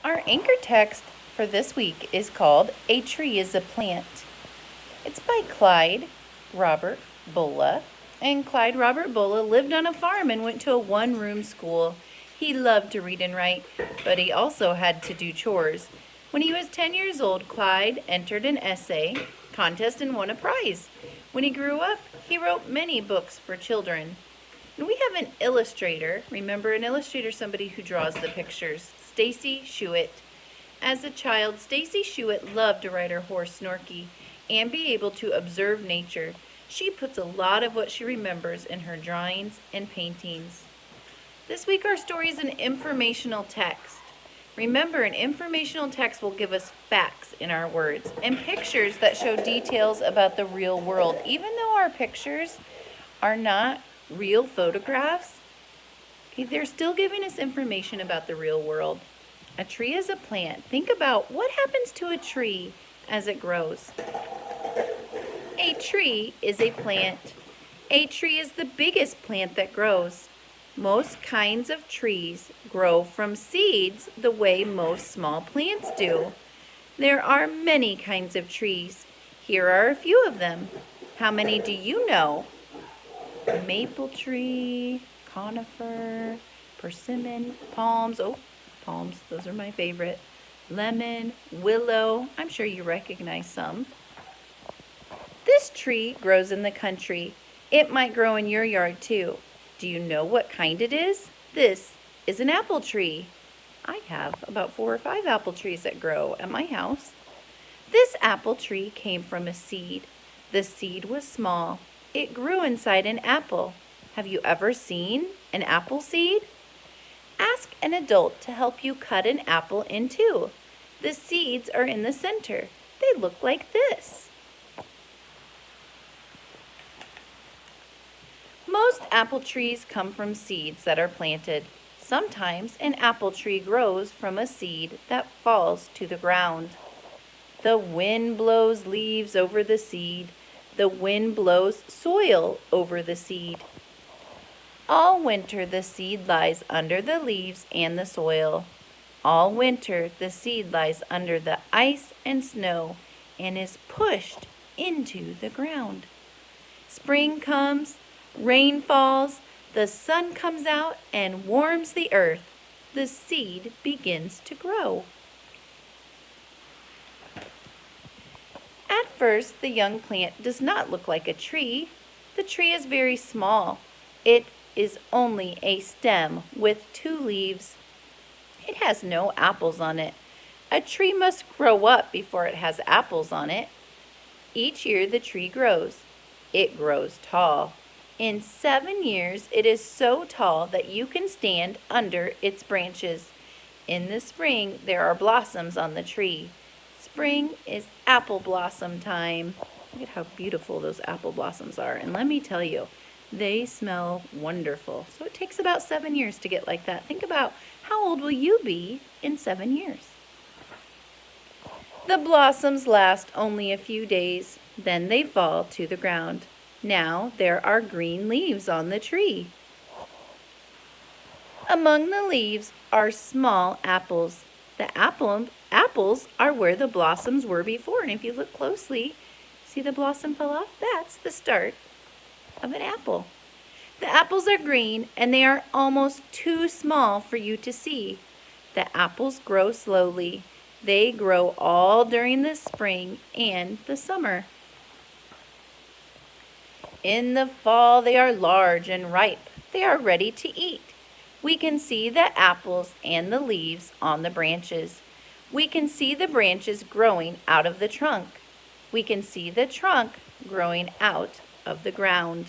Our anchor text for this week is called A Tree is a Plant. It's by Clyde Robert Bulla. And Clyde Robert Bulla lived on a farm and went to a one-room school. He loved to read and write, but he also had to do chores. When he was 10 years old, Clyde entered an essay contest and won a prize. When he grew up, he wrote many books for children. And we have an illustrator. Remember, an illustrator is somebody who draws the pictures. Stacy Schuett. As a child, Stacy Schuett loved to ride her horse Snorky and be able to observe nature. She puts a lot of what she remembers in her drawings and paintings. This week our story is an informational text. Remember, an informational text will give us facts in our words and pictures that show details about the real world. Even though our pictures are not real photographs, okay, they're still giving us information about the real world. A tree is a plant. Think about what happens to a tree as it grows. A tree is a plant. A tree is the biggest plant that grows. Most kinds of trees grow from seeds the way most small plants do. There are many kinds of trees. Here are a few of them. How many do you know? Maple tree, conifer, persimmon, palms. Oh, palms, those are my favorite. Lemon, willow. I'm sure you recognize some. This tree grows in the country. It might grow in your yard too. Do you know what kind it is? This is an apple tree. I have about 4 or 5 apple trees that grow at my house. This apple tree came from a seed. The seed was small. It grew inside an apple. Have you ever seen an apple seed? Ask an adult to help you cut an apple in two. The seeds are in the center. They look like this. Most apple trees come from seeds that are planted. Sometimes an apple tree grows from a seed that falls to the ground. The wind blows leaves over the seed. The wind blows soil over the seed. All winter the seed lies under the leaves and the soil. All winter the seed lies under the ice and snow and is pushed into the ground. Spring comes, rain falls, the sun comes out and warms the earth. The seed begins to grow. At first, the young plant does not look like a tree. The tree is very small. It is only a stem with 2 leaves. It has no apples on it. A tree must grow up before it has apples on it. Each year the tree grows. It grows tall. In 7 years, it is so tall that you can stand under its branches. In the spring, there are blossoms on the tree. Spring is apple blossom time. Look at how beautiful those apple blossoms are. And let me tell you, they smell wonderful. So it takes about 7 years to get like that. Think about how old will you be in 7 years? The blossoms last only a few days. Then they fall to the ground. Now there are green leaves on the tree. Among the leaves are small apples. The apples are where the blossoms were before. And if you look closely, see the blossom fell off? That's the start of an apple. The apples are green and they are almost too small for you to see. The apples grow slowly. They grow all during the spring and the summer. In the fall, they are large and ripe. They are ready to eat. We can see the apples and the leaves on the branches. We can see the branches growing out of the trunk. We can see the trunk growing out of the ground.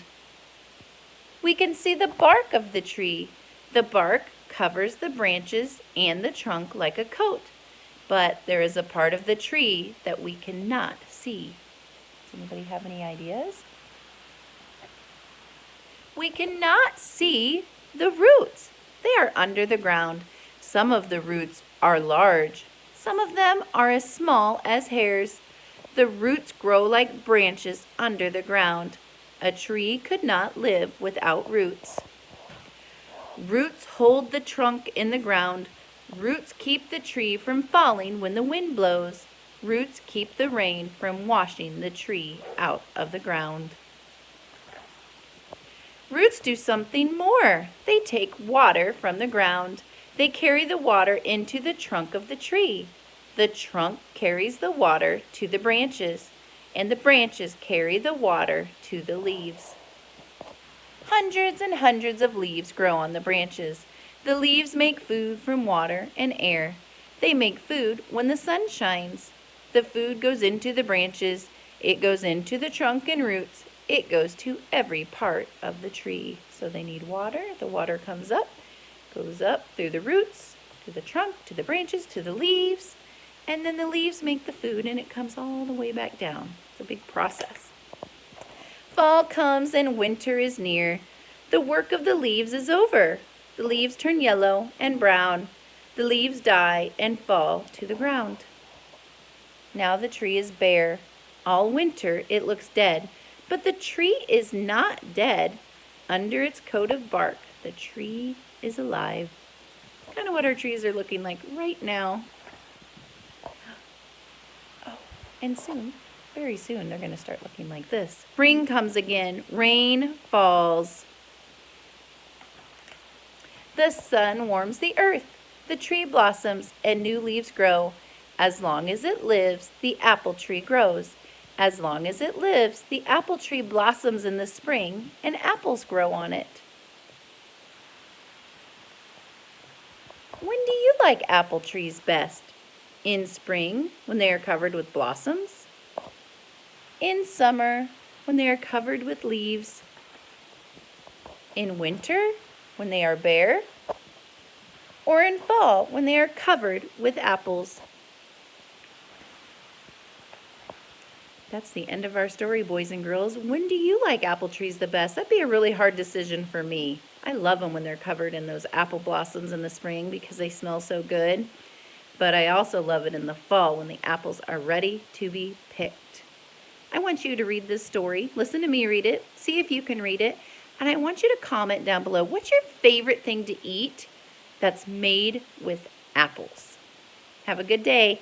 We can see the bark of the tree. The bark covers the branches and the trunk like a coat, but there is a part of the tree that we cannot see. Does anybody have any ideas? We cannot see the roots. They are under the ground. Some of the roots are large. Some of them are as small as hairs. The roots grow like branches under the ground. A tree could not live without roots. Roots hold the trunk in the ground. Roots keep the tree from falling when the wind blows. Roots keep the rain from washing the tree out of the ground. Roots do something more. They take water from the ground. They carry the water into the trunk of the tree. The trunk carries the water to the branches, and the branches carry the water to the leaves. Hundreds and hundreds of leaves grow on the branches. The leaves make food from water and air. They make food when the sun shines. The food goes into the branches. It goes into the trunk and roots. It goes to every part of the tree. So they need water. The water comes up, goes up through the roots, to the trunk, to the branches, to the leaves. And then the leaves make the food and it comes all the way back down. It's a big process. Fall comes and winter is near. The work of the leaves is over. The leaves turn yellow and brown. The leaves die and fall to the ground. Now the tree is bare. All winter it looks dead. But the tree is not dead. Under its coat of bark, the tree is alive. Kind of what our trees are looking like right now. Oh, and soon, very soon, they're going to start looking like this. Spring comes again. Rain falls. The sun warms the earth. The tree blossoms and new leaves grow. As long as it lives, the apple tree grows. As long as it lives, the apple tree blossoms in the spring and apples grow on it. When do you like apple trees best? In spring, when they are covered with blossoms? In summer, when they are covered with leaves? In winter, when they are bare? Or in fall, when they are covered with apples? That's the end of our story, boys and girls. When do you like apple trees the best? That'd be a really hard decision for me. I love them when they're covered in those apple blossoms in the spring because they smell so good. But I also love it in the fall when the apples are ready to be picked. I want you to read this story. Listen to me read it. See if you can read it. And I want you to comment down below, what's your favorite thing to eat that's made with apples? Have a good day.